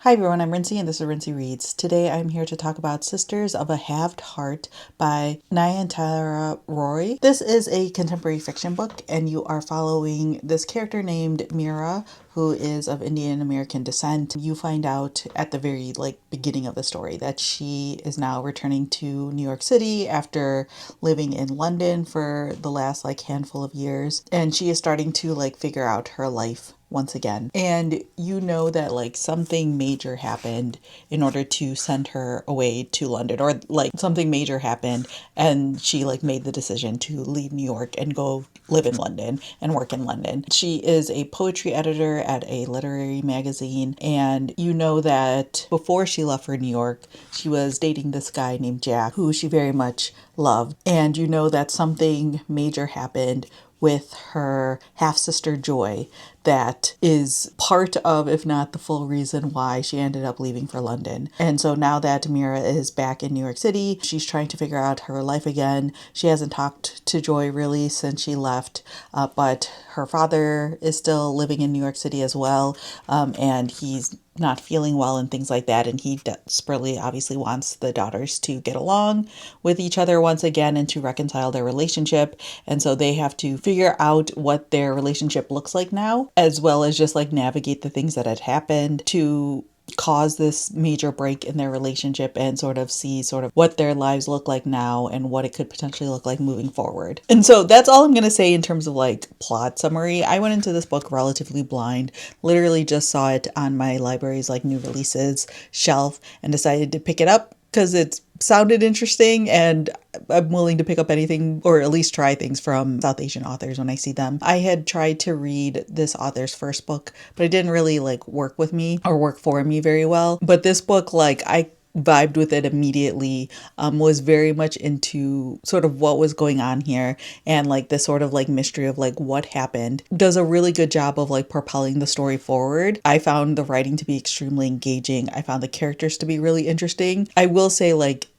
Hi everyone, I'm Rincey and this is Rincey Reads. Today I'm here to talk about Sisters of a Halved Heart by Nayantara Roy. This is a contemporary fiction book and you are following this character named Mira, who is of Indian American descent. You find out at the very beginning of the story that she is now returning to New York City after living in London for the last handful of years, and she is starting to figure out her life once again. And you know that something major happened in order to send her away to London, or something major happened and she made the decision to leave New York and go live in London and work in London. She is a poetry editor at a literary magazine, and you know that before she left for New York, she was dating this guy named Jack, who she very much loved. And you know that something major happened with her half-sister Joy that is part of, if not the full reason why she ended up leaving for London. And so now that Mira is back in New York City, she's trying to figure out her life again. She hasn't talked to Joy really since she left, but her father is still living in New York City as well, and he's not feeling well and things like that, and he desperately obviously wants the daughters to get along with each other once again and to reconcile their relationship. And so they have to figure out what their relationship looks like now, as well as just navigate the things that had happened to cause this major break in their relationship, and sort of see what their lives look like now and what it could potentially look like moving forward. And so that's all I'm going to say in terms of plot summary. I went into this book relatively blind, literally just saw it on my library's new releases shelf and decided to pick it up because it sounded interesting, and I'm willing to pick up anything or at least try things from South Asian authors when I see them. I had tried to read this author's first book, but it didn't really work with me or work for me very well. But this book, I vibed with it immediately, was very much into sort of what was going on here, and this sort of mystery of what happened. Does a really good job of propelling the story forward. I found the writing to be extremely engaging. I found the characters to be really interesting. I will say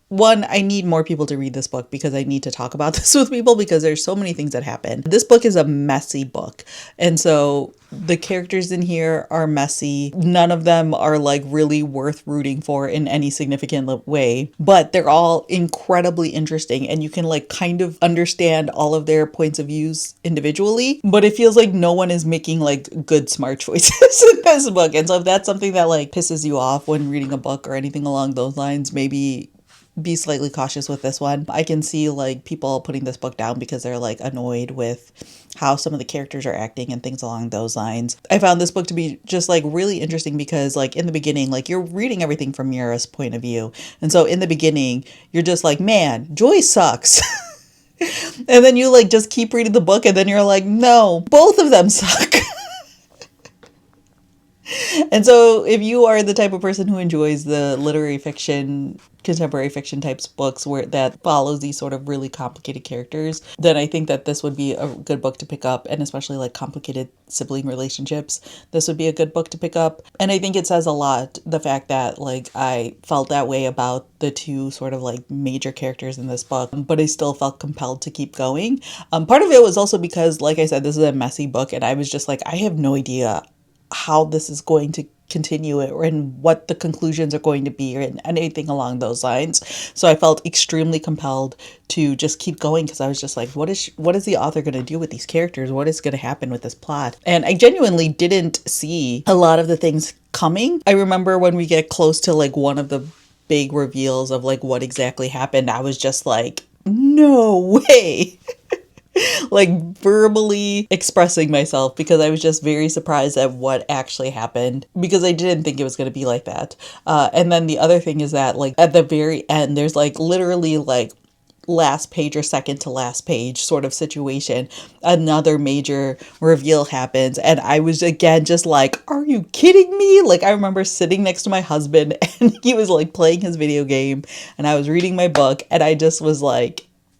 one, I need more people to read this book because I need to talk about this with people because there's so many things that happen. This book is a messy book. And so the characters in here are messy. None of them are really worth rooting for in any significant way, but they're all incredibly interesting, and you can kind of understand all of their points of views individually, but it feels like no one is making good smart choices in this book. And so if that's something that pisses you off when reading a book or anything along those lines, maybe be slightly cautious with this one. I can see people putting this book down because they're annoyed with how some of the characters are acting and things along those lines. I found this book to be just really interesting because in the beginning, you're reading everything from Mira's point of view. And so in the beginning, you're just man, Joy sucks. And then you just keep reading the book, and then you're no, both of them suck. And so if you are the type of person who enjoys the literary fiction, contemporary fiction types books where that follows these sort of really complicated characters, then I think that this would be a good book to pick up. And especially complicated sibling relationships, this would be a good book to pick up. And I think it says a lot, the fact that I felt that way about the two sort of major characters in this book, but I still felt compelled to keep going. Part of it was also because, like I said, this is a messy book, and I was just I have no idea how this is going to continue it, and what the conclusions are going to be, or anything along those lines. So I felt extremely compelled to just keep going because I was just what is the author going to do with these characters? What is going to happen with this plot? And I genuinely didn't see a lot of the things coming. I remember when we get close to one of the big reveals of what exactly happened, I was just no way. Verbally expressing myself because I was just very surprised at what actually happened, because I didn't think it was going to be like that. And then the other thing is that at the very end, there's literally last page or second to last page sort of situation, another major reveal happens, and I was again just are you kidding me? I remember sitting next to my husband and he was playing his video game and I was reading my book, and I just was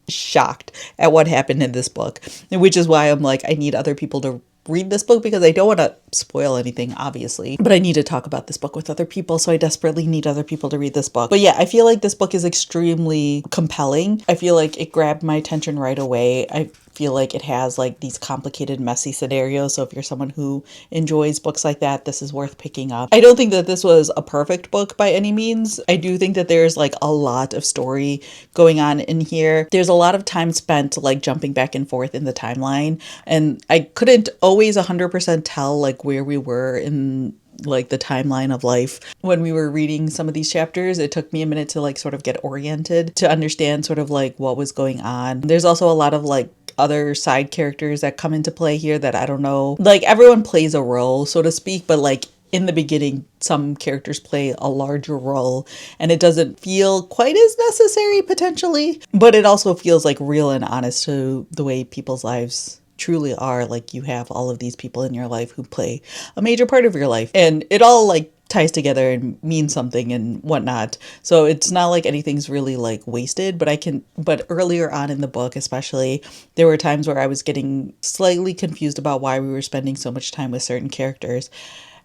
shocked at what happened in this book, which is why I'm I need other people to read this book, because I don't want to spoil anything, obviously, but I need to talk about this book with other people, so I desperately need other people to read this book. But yeah, I feel this book is extremely compelling. I feel it grabbed my attention right away. I feel like it has like these complicated, messy scenarios. So if you're someone who enjoys books like that, this is worth picking up. I don't think that this was a perfect book by any means. I do think that there's like a lot of story going on in here. There's a lot of time spent like jumping back and forth in the timeline, and I couldn't always 100% tell like where we were in like the timeline of life when we were reading some of these chapters. It took me a minute to like sort of get oriented to understand sort of like what was going on. There's also a lot of like other side characters that come into play here that I don't know, like everyone plays a role, so to speak, but like in the beginning, some characters play a larger role and it doesn't feel quite as necessary potentially, but it also feels like real and honest to the way people's lives truly are. Like you have all of these people in your life who play a major part of your life, and it all like ties together and means something and whatnot. So it's not like anything's really like wasted, but earlier on in the book, especially, there were times where I was getting slightly confused about why we were spending so much time with certain characters.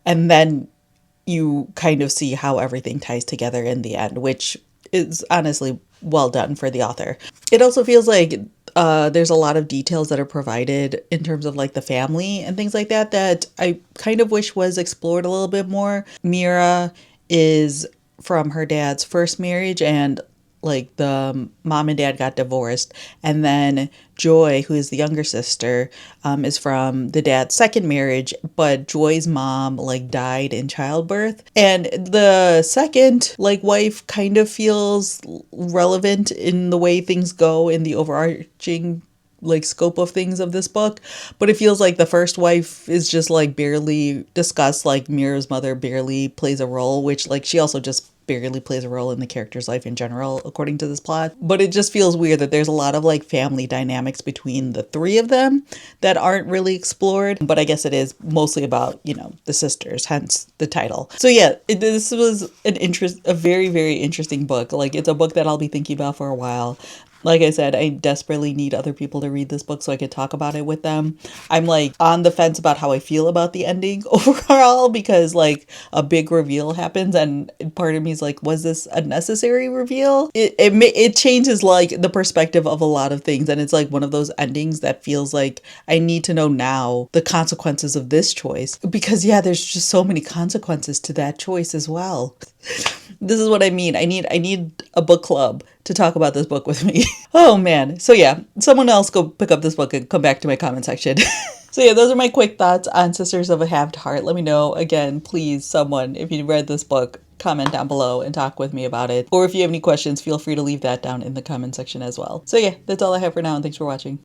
And then you kind of see how everything ties together in the end, which is honestly well done for the author. It also feels like there's a lot of details that are provided in terms of like the family and things like that that I kind of wish was explored a little bit more. Mira is from her dad's first marriage, and like the mom and dad got divorced, and then Joy, who is the younger sister, is from the dad's second marriage, but Joy's mom like died in childbirth, and the second like wife kind of feels relevant in the way things go in the overarching like scope of things of this book, but it feels like the first wife is just like barely discussed. Like Mira's mother barely plays a role, which like she also just barely plays a role in the character's life in general, according to this plot. But it just feels weird that there's a lot of like family dynamics between the three of them that aren't really explored. But I guess it is mostly about, you know, the sisters, hence the title. So yeah, this was a very, very interesting book. Like it's a book that I'll be thinking about for a while. Like I said, I desperately need other people to read this book so I could talk about it with them. I'm like on the fence about how I feel about the ending overall, because like a big reveal happens and part of me is like, was this a necessary reveal? It changes like the perspective of a lot of things, and it's like one of those endings that feels like I need to know now the consequences of this choice, because yeah, there's just so many consequences to that choice as well. This is what I mean. I need a book club to talk about this book with me. Oh man. So yeah, someone else go pick up this book and come back to my comment section. So yeah, those are my quick thoughts on Sisters of a Halved Heart. Let me know again, please, someone, if you read this book, comment down below and talk with me about it. Or if you have any questions, feel free to leave that down in the comment section as well. So yeah, that's all I have for now, and thanks for watching.